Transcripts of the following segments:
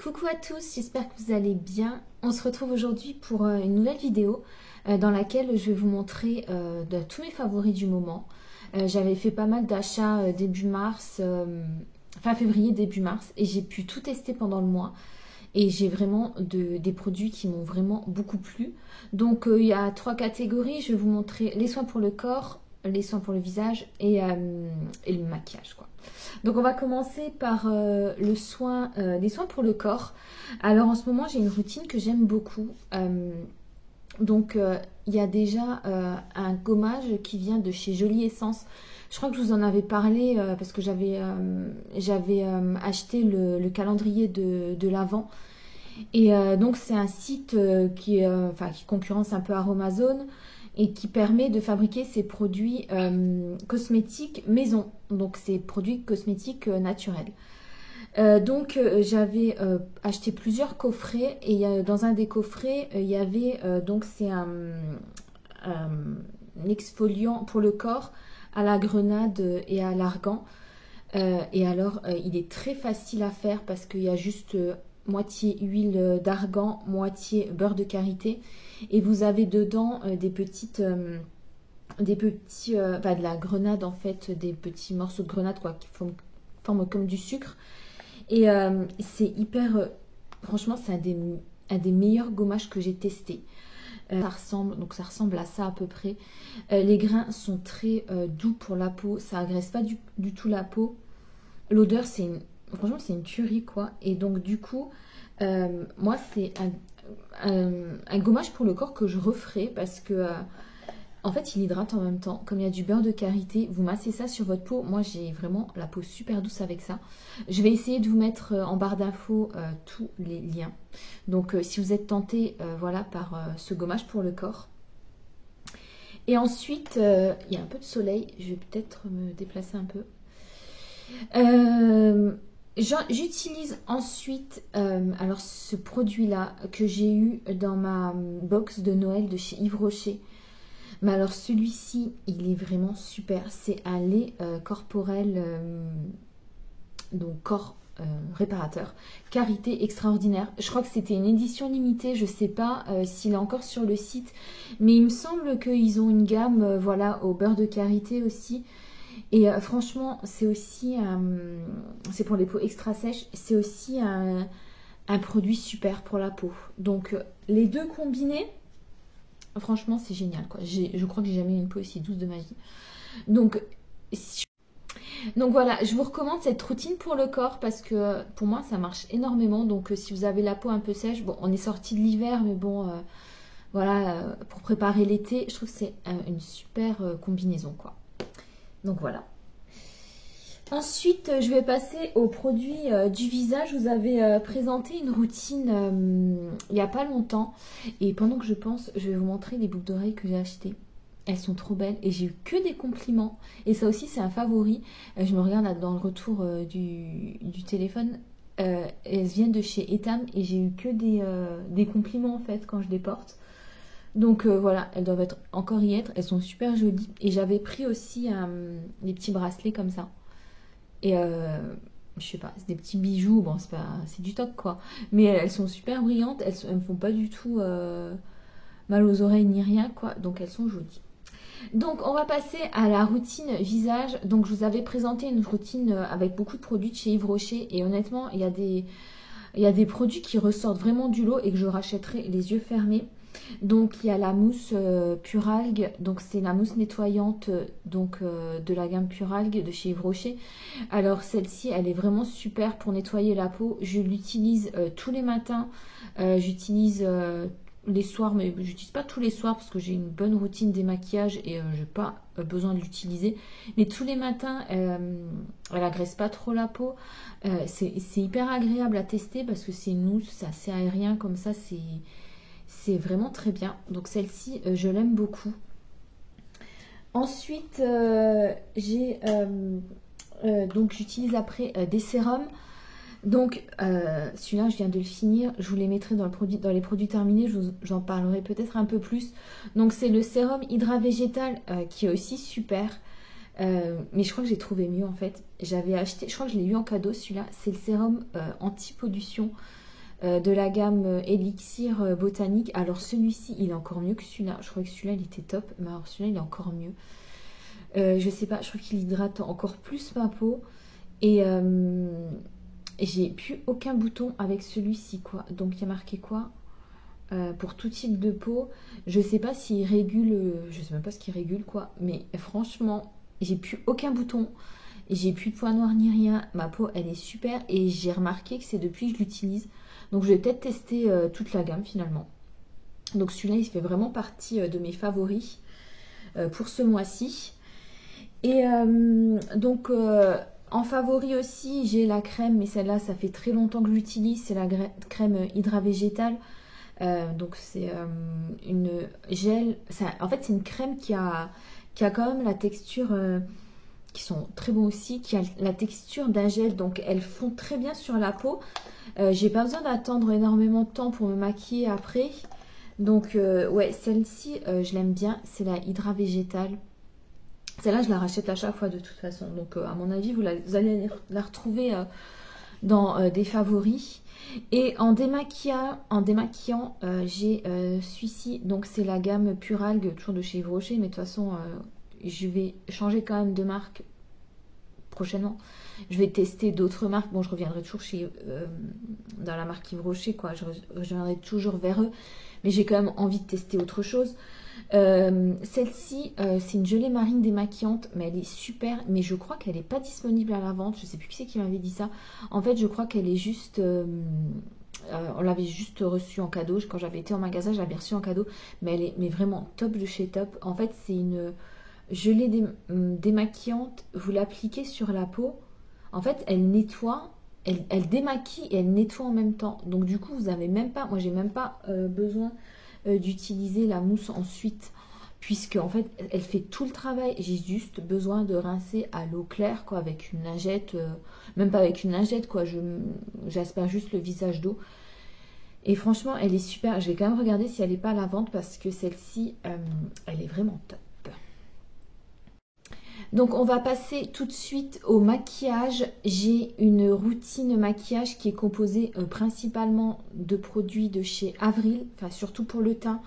Coucou à tous, j'espère que vous allez bien. On se retrouve aujourd'hui pour une nouvelle vidéo dans laquelle je vais vous montrer de tous mes favoris du moment. J'avais fait pas mal d'achats début mars, fin février, début mars, et j'ai pu tout tester pendant le mois. Et j'ai vraiment des produits qui m'ont vraiment beaucoup plu. Donc il y a 3 catégories. Je vais vous montrer les soins pour le corps, les soins pour le visage et le maquillage, quoi. Donc on va commencer par les soins pour le corps. Alors en ce moment j'ai une routine que j'aime beaucoup. Il y a déjà un gommage qui vient de chez Jolie Essence. Je crois que je vous en avais parlé parce que j'avais acheté le calendrier de l'Avent. Et donc c'est un site qui concurrence un peu Aromazone et qui permet de fabriquer ses produits cosmétiques maison. Donc ces produits cosmétiques naturels. J'avais acheté plusieurs coffrets et dans un des coffrets il y avait c'est un exfoliant pour le corps à la grenade et à l'argan. Il est très facile à faire parce qu'il y a juste moitié huile d'argan, moitié beurre de karité et vous avez dedans de la grenade en fait, des petits morceaux de grenade quoi, qui forment comme du sucre et c'est hyper, franchement c'est un des meilleurs gommages que j'ai testé. Ça ressemble à ça à peu près. Les grains sont très doux pour la peau, ça agresse pas du tout la peau. L'odeur franchement c'est une tuerie quoi. Et donc du coup moi c'est un gommage pour le corps que je referai parce que en fait il hydrate en même temps. Comme il y a du beurre de karité, vous massez ça sur votre peau. Moi j'ai vraiment la peau super douce avec ça. Je vais essayer de vous mettre en barre d'infos tous les liens. Donc si vous êtes tenté par ce gommage pour le corps. Et ensuite il y a un peu de soleil, je vais peut-être me déplacer un peu. J'utilise ensuite alors ce produit là que j'ai eu dans ma box de Noël de chez Yves Rocher. Mais alors celui-ci il est vraiment super. C'est un lait corporel donc corps réparateur, karité extraordinaire. Je crois que c'était une édition limitée, je sais pas s'il est encore sur le site, mais il me semble qu'ils ont une gamme au beurre de karité aussi. Et franchement, c'est aussi, c'est pour les peaux extra sèches, c'est aussi un produit super pour la peau. Donc les deux combinés, franchement c'est génial quoi. Je crois que j'ai jamais eu une peau aussi douce de ma vie. Donc voilà, je vous recommande cette routine pour le corps parce que pour moi ça marche énormément. Donc si vous avez la peau un peu sèche, bon on est sorti de l'hiver mais bon pour préparer l'été, je trouve que c'est une super combinaison quoi. Donc voilà. Ensuite, je vais passer aux produits du visage. Je vous avais présenté une routine il n'y a pas longtemps. Et pendant que je pense, je vais vous montrer les boucles d'oreilles que j'ai achetées. Elles sont trop belles et j'ai eu que des compliments. Et ça aussi, c'est un favori. Je me regarde là, dans le retour du téléphone. Elles viennent de chez Etam et j'ai eu que des compliments en fait quand je les porte. Donc voilà, elles doivent encore y être. Elles sont super jolies. Et j'avais pris aussi des petits bracelets comme ça. Et je sais pas, c'est des petits bijoux. Bon, c'est du toc quoi. Mais elles sont super brillantes. Elles me font pas du tout mal aux oreilles ni rien quoi. Donc elles sont jolies. Donc on va passer à la routine visage. Donc je vous avais présenté une routine avec beaucoup de produits de chez Yves Rocher. Et honnêtement, il y a des produits qui ressortent vraiment du lot et que je rachèterai les yeux fermés. Donc il y a la mousse Puralgue, donc c'est la mousse nettoyante de la gamme Puralgue de chez Yves Rocher. Alors celle-ci elle est vraiment super pour nettoyer la peau. Je l'utilise tous les matins, j'utilise les soirs, mais je n'utilise pas tous les soirs parce que j'ai une bonne routine démaquillage et je n'ai pas besoin de l'utiliser. Mais tous les matins, elle agresse pas trop la peau. C'est hyper agréable à tester parce que c'est une mousse, c'est assez aérien comme ça, c'est vraiment très bien. Donc celle-ci, je l'aime beaucoup. Ensuite, j'utilise après des sérums. Donc celui-là, je viens de le finir. Je vous les mettrai dans les produits terminés. J'en parlerai peut-être un peu plus. Donc c'est le sérum Hydra Végétal qui est aussi super. Mais je crois que j'ai trouvé mieux en fait. J'avais acheté, je crois que je l'ai eu en cadeau celui-là. C'est le sérum anti-pollution. de la gamme Elixir Botanique. Alors celui-ci, il est encore mieux que celui-là. Je crois que celui-là, il était top, mais alors celui-là, il est encore mieux. Je sais pas, je trouve qu'il hydrate encore plus ma peau. Et j'ai plus aucun bouton avec celui-ci, quoi. Donc il y a marqué quoi? Pour tout type de peau. Je sais pas s'il régule, je sais même pas ce qu'il régule, quoi. Mais franchement, j'ai plus aucun bouton. J'ai plus de points noirs ni rien. Ma peau, elle est super. Et j'ai remarqué que c'est depuis que je l'utilise. Donc je vais peut-être tester toute la gamme finalement. Donc celui-là, il fait vraiment partie de mes favoris pour ce mois-ci. Et donc en favori aussi, j'ai la crème, mais celle-là, ça fait très longtemps que je l'utilise. C'est la crème Hydra Végétale. Donc c'est une gel. En fait, c'est une crème qui a quand même la texture, qui sont très bons aussi, qui a la texture d'un gel. Donc elles font très bien sur la peau. J'ai pas besoin d'attendre énormément de temps pour me maquiller après. Donc ouais, celle-ci, je l'aime bien. C'est la Hydra Végétale. Celle-là, je la rachète à chaque fois de toute façon. Donc, à mon avis, vous allez la retrouver dans des favoris. Et en démaquillant, j'ai celui-ci. Donc, c'est la gamme Pure Algue, toujours de chez Yves Rocher. Mais de toute façon, je vais changer quand même de marque prochainement. Je vais tester d'autres marques. Bon, je reviendrai toujours dans la marque Yves Rocher, quoi. Je reviendrai toujours vers eux. Mais j'ai quand même envie de tester autre chose. Celle-ci, c'est une gelée marine démaquillante, mais elle est super, mais je crois qu'elle n'est pas disponible à la vente. Je sais plus qui c'est qui m'avait dit ça. En fait, je crois qu'elle est juste, on l'avait juste reçue en cadeau. Quand j'avais été en magasin, je l'avais reçue en cadeau, mais elle est vraiment top de chez top. En fait, c'est une gelée démaquillante. Vous l'appliquez sur la peau. En fait, elle nettoie, elle démaquille et elle nettoie en même temps. Donc du coup, vous avez même pas, moi j'ai même pas besoin d'utiliser la mousse ensuite, puisque en fait elle fait tout le travail. J'ai juste besoin de rincer à l'eau claire, quoi, avec une lingette, même pas avec une lingette, quoi. J'aspire juste le visage d'eau. Et franchement, elle est super. Je vais quand même regarder si elle n'est pas à la vente, parce que celle-ci, elle est vraiment top. Donc on va passer tout de suite au maquillage. J'ai une routine maquillage qui est composée principalement de produits de chez Avril, enfin surtout pour le teint.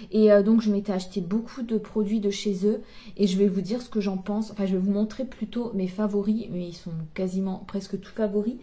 Et donc je m'étais acheté beaucoup de produits de chez eux et je vais vous dire ce que j'en pense. Enfin, je vais vous montrer plutôt mes favoris, mais ils sont quasiment presque tous favoris.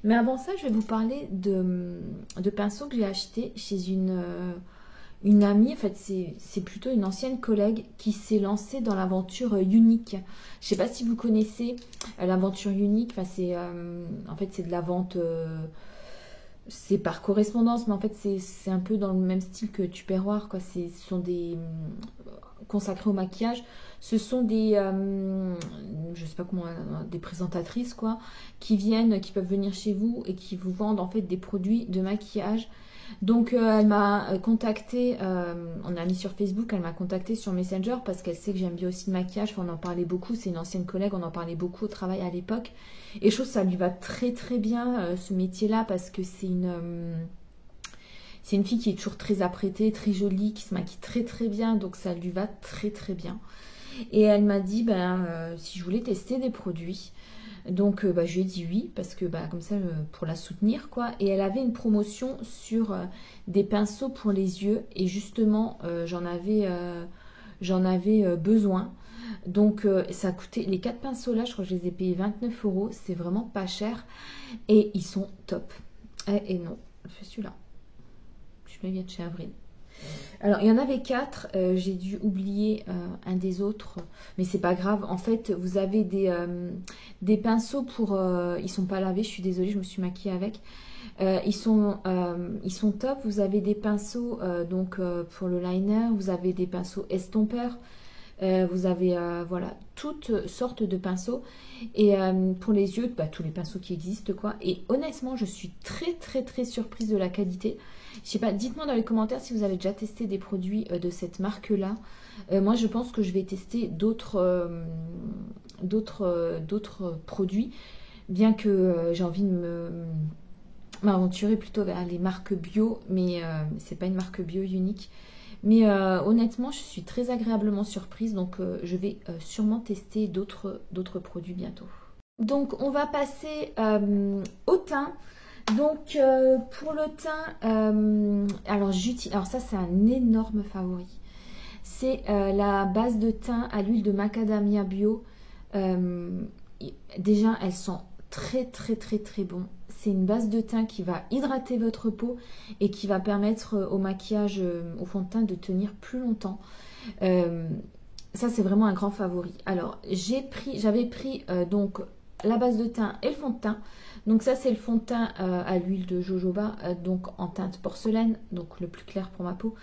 Mais avant ça, je vais vous parler de pinceaux que j'ai achetés chez une amie. En fait, c'est plutôt une ancienne collègue qui s'est lancée dans l'aventure Unique. Je ne sais pas si vous connaissez l'aventure Unique. Enfin, en fait, c'est de la vente, c'est par correspondance, mais en fait, c'est un peu dans le même style que Tupperware, quoi. Ce sont des consacrés au maquillage. Ce sont des, je sais pas comment, des présentatrices, quoi, qui peuvent venir chez vous et qui vous vendent en fait des produits de maquillage. Donc elle m'a contacté, on a mis sur Facebook, elle m'a contacté sur Messenger parce qu'elle sait que j'aime bien aussi le maquillage. Enfin, on en parlait beaucoup, c'est une ancienne collègue, on en parlait beaucoup au travail à l'époque. Et je trouve que ça lui va très très bien ce métier-là, parce que c'est une fille qui est toujours très apprêtée, très jolie, qui se maquille très très bien, donc ça lui va très très bien. Et elle m'a dit si je voulais tester des produits. Donc je lui ai dit oui, parce que comme ça, pour la soutenir, quoi. Et elle avait une promotion sur des pinceaux pour les yeux, et justement j'en avais besoin. Donc ça a coûté, les 4 pinceaux là, je crois que je les ai payés 29 €. C'est vraiment pas cher et ils sont top. Et non, c'est celui-là. Celui-là vient de chez Avril. Alors, il y en avait 4, j'ai dû oublier un des autres, mais c'est pas grave. En fait, vous avez des pinceaux pour... ils sont pas lavés, je suis désolée, je me suis maquillée avec. Ils sont top. Vous avez des pinceaux pour le liner, vous avez des pinceaux estompeurs, vous avez voilà, toutes sortes de pinceaux. Et pour les yeux, tous les pinceaux qui existent, quoi. Et honnêtement, je suis très très très surprise de la qualité. Je sais pas, dites-moi dans les commentaires si vous avez déjà testé des produits de cette marque-là. Moi, je pense que je vais tester d'autres produits, bien que j'ai envie de m'aventurer plutôt vers les marques bio, mais c'est pas une marque bio Unique. Mais honnêtement, je suis très agréablement surprise, donc je vais sûrement tester d'autres produits bientôt. Donc, on va passer au teint. Donc, pour le teint, alors ça, c'est un énorme favori. C'est la base de teint à l'huile de macadamia bio. Déjà, elles sont très, très, très, très bon. C'est une base de teint qui va hydrater votre peau et qui va permettre au maquillage, au fond de teint, de tenir plus longtemps. Ça, c'est vraiment un grand favori. Alors, j'avais pris donc la base de teint et le fond de teint. Donc ça, c'est le fond de teint à l'huile de jojoba, donc en teinte porcelaine, donc le plus clair pour ma peau.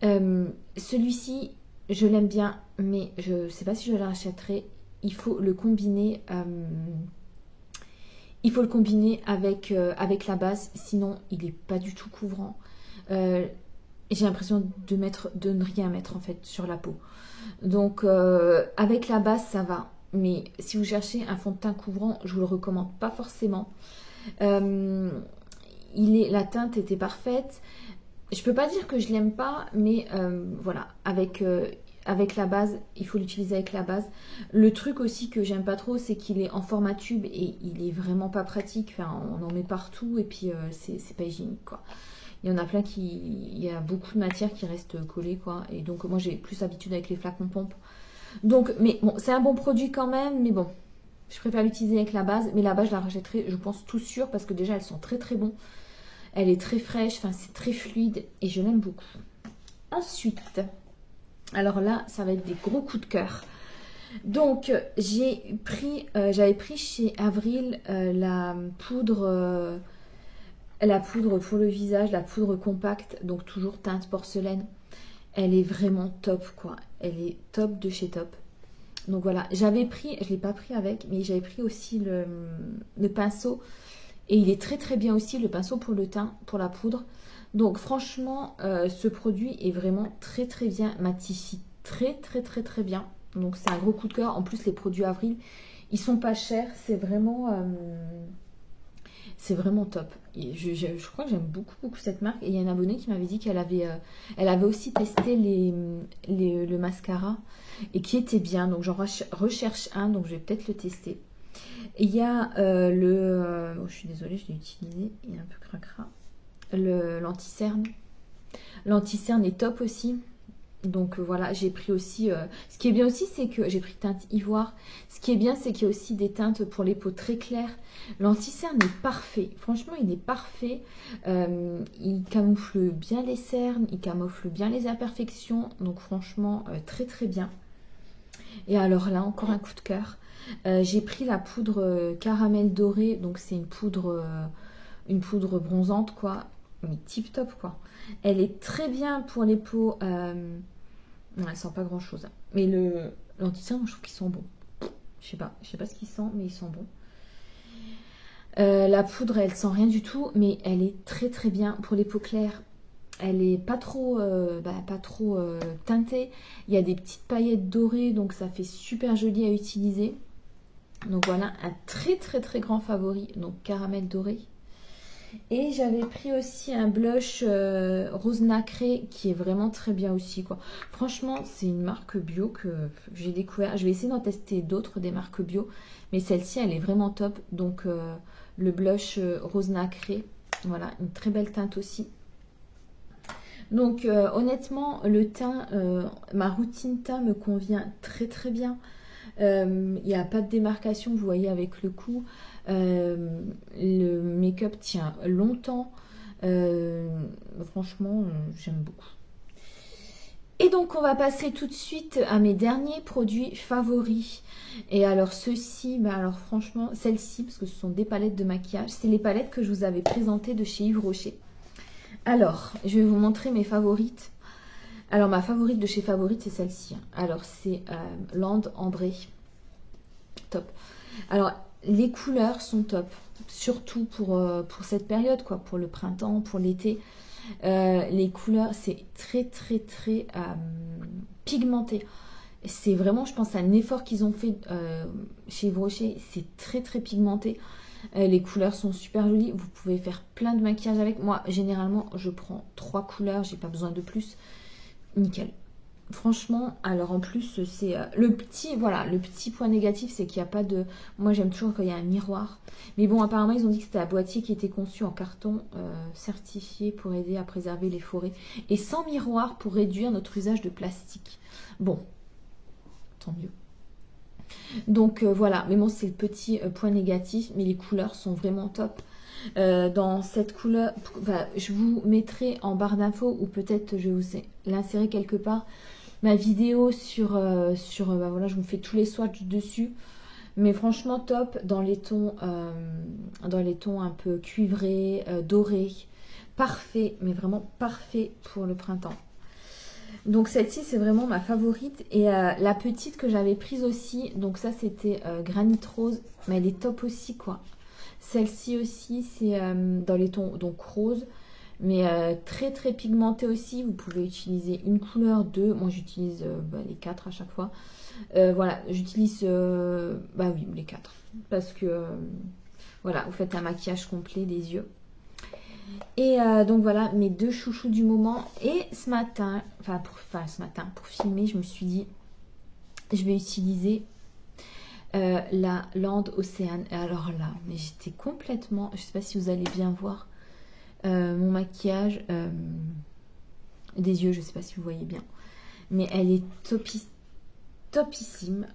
Celui-ci, je l'aime bien, mais je ne sais pas si je le rachèterai. Il faut le combiner, avec la base, sinon il n'est pas du tout couvrant. J'ai l'impression de ne rien mettre en fait sur la peau. Donc avec la base, ça va. Mais si vous cherchez un fond de teint couvrant, je vous le recommande pas forcément. La teinte était parfaite. Je peux pas dire que je l'aime pas, mais voilà, avec la base, il faut l'utiliser avec la base. Le truc aussi que j'aime pas trop, c'est qu'il est en format tube et il est vraiment pas pratique. Enfin, on en met partout et puis c'est pas hygiénique, quoi. Il y en a plein il y a beaucoup de matière qui reste collée, quoi. Et donc moi j'ai plus habitude avec les flacons pompe. Donc, mais bon, c'est un bon produit quand même, mais bon, je préfère l'utiliser avec la base. Mais la base, je la rachèterai, je pense, tout sûr, parce que déjà, elles sont très très bons. Elle est très fraîche, enfin, c'est très fluide, et je l'aime beaucoup. Ensuite, alors là, ça va être des gros coups de cœur. Donc, j'avais pris chez Avril la poudre pour le visage, la poudre compacte, donc toujours teinte porcelaine. Elle est vraiment top, quoi. Elle est top de chez top. Donc voilà, je ne l'ai pas pris avec, mais j'avais pris aussi le pinceau. Et il est très très bien aussi, le pinceau pour le teint, pour la poudre. Donc franchement, ce produit est vraiment très très bien, matifie très très très très bien. Donc c'est un gros coup de cœur. En plus, les produits Avril, ils sont pas chers. C'est vraiment top. Et je crois que j'aime beaucoup, beaucoup cette marque. Et il y a un abonné qui m'avait dit qu'elle avait aussi testé le mascara et qui était bien. Donc j'en recherche un, donc je vais peut-être le tester. Et il y a je suis désolée, je l'ai utilisé, il est un peu cracra. L'anti-cerne. L'anti-cerne est top aussi. Donc voilà, j'ai pris aussi... ce qui est bien aussi, c'est que j'ai pris teinte ivoire. Ce qui est bien, c'est qu'il y a aussi des teintes pour les peaux très claires. L'anti-cerne est parfait. Franchement, il est parfait. Il camoufle bien les cernes, il camoufle bien les imperfections. Donc franchement, très très bien. Et alors là, encore un coup de cœur. J'ai pris la poudre caramel doré. Donc c'est une poudre bronzante, quoi. Mais tip top, quoi. Elle est très bien pour les peaux... Non, elle sent pas grand chose. Mais l'anti-cerne, je trouve qu'ils sont bons. Je sais pas ce qu'ils sentent, mais ils sont bons. La poudre, elle sent rien du tout, mais elle est très très bien pour les peaux claires. Elle est pas trop, teintée. Il y a des petites paillettes dorées, donc ça fait super joli à utiliser. Donc voilà, un très très très grand favori, donc caramel doré. Et j'avais pris aussi un blush rose nacré qui est vraiment très bien aussi, quoi. Franchement, c'est une marque bio que j'ai découvert. Je vais essayer d'en tester d'autres, des marques bio. Mais celle-ci, elle est vraiment top. Donc, le blush rose nacré. Voilà, une très belle teinte aussi. Donc, honnêtement, le teint, ma routine teint me convient très très bien. Il n'y a pas de démarcation, vous voyez, avec le cou. Le make-up tient longtemps. Franchement, j'aime beaucoup. Et donc, on va passer tout de suite à mes derniers produits favoris. Et alors, ceux-ci, alors franchement, celles-ci, parce que ce sont des palettes de maquillage. C'est les palettes que je vous avais présentées de chez Yves Rocher. Alors, je vais vous montrer mes favorites. Alors, ma favorite de chez Favorite, c'est celle-ci. Alors, c'est Land Ambré. Top. Alors, les couleurs sont top. Surtout pour cette période, quoi. Pour le printemps, pour l'été. Les couleurs, c'est très, très, très pigmenté. C'est vraiment, je pense, un effort qu'ils ont fait chez Yves Rocher. C'est très, très pigmenté. Les couleurs sont super jolies. Vous pouvez faire plein de maquillage avec. Moi, généralement, je prends 3 couleurs. J'ai pas besoin de plus. Nickel. Franchement, alors en plus, c'est le petit, voilà, le petit point négatif, c'est qu'il n'y a pas de... Moi, j'aime toujours quand il y a un miroir. Mais bon, apparemment, ils ont dit que c'était un boîtier qui était conçu en carton certifié pour aider à préserver les forêts. Et sans miroir pour réduire notre usage de plastique. Bon, tant mieux. Donc voilà, mais bon, c'est le petit point négatif, mais les couleurs sont vraiment top. Dans cette couleur, enfin, je vous mettrai en barre d'infos ou peut-être je vais vous l'insérer quelque part ma vidéo sur, bah, voilà, je vous fais tous les swatchs dessus, mais franchement top dans les tons un peu cuivrés, dorés, parfait, mais vraiment parfait pour le printemps. Donc celle-ci c'est vraiment ma favorite et la petite que j'avais prise aussi, donc ça c'était Granit Rose, mais elle est top aussi quoi. Celle-ci aussi c'est dans les tons donc rose, mais très très pigmenté aussi. Vous pouvez utiliser une couleur, deux, moi j'utilise bah, les quatre à chaque fois. Voilà, j'utilise bah oui les quatre parce que voilà, vous faites un maquillage complet des yeux. Et donc voilà mes deux chouchous du moment. Et ce matin, ce matin pour filmer, je me suis dit je vais utiliser la Land Océane. Et alors là, mais j'étais complètement, je sais pas si vous allez bien voir mon maquillage des yeux, je sais pas si vous voyez bien, mais elle est topissime.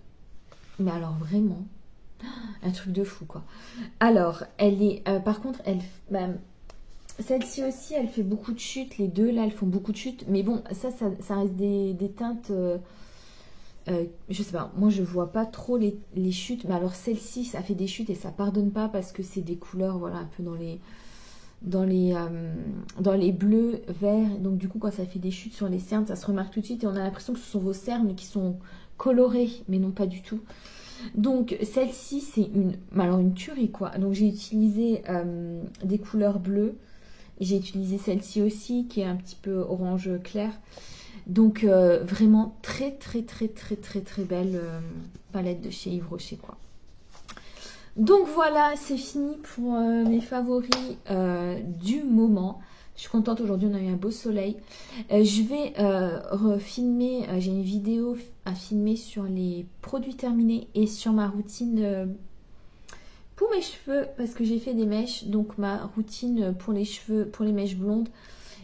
Mais alors vraiment un truc de fou quoi. Alors elle est par contre elle bah, celle-ci aussi, elle fait beaucoup de chutes. Les deux, là, elles font beaucoup de chutes. Mais bon, ça reste des teintes... je sais pas, moi, je vois pas trop les chutes. Mais alors, celle-ci, ça fait des chutes et ça pardonne pas parce que c'est des couleurs, voilà, un peu dans les bleus, verts. Donc, du coup, quand ça fait des chutes sur les cernes, ça se remarque tout de suite. Et on a l'impression que ce sont vos cernes qui sont colorées, mais non pas du tout. Donc, celle-ci, c'est une tuerie, quoi. Donc, j'ai utilisé des couleurs bleues. J'ai utilisé celle-ci aussi qui est un petit peu orange clair. Donc vraiment très très très très très très belle palette de chez Yves Rocher quoi. Donc voilà, c'est fini pour mes favoris du moment. Je suis contente, aujourd'hui on a eu un beau soleil. Je vais refilmer, j'ai une vidéo à filmer sur les produits terminés et sur ma routine pour mes cheveux, parce que j'ai fait des mèches, donc ma routine pour les cheveux, pour les mèches blondes.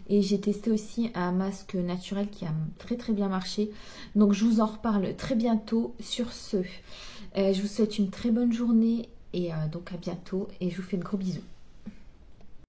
Et j'ai testé aussi un masque naturel qui a très très bien marché. Donc je vous en reparle très bientôt. Sur ce, je vous souhaite une très bonne journée et donc à bientôt. Et je vous fais de gros bisous.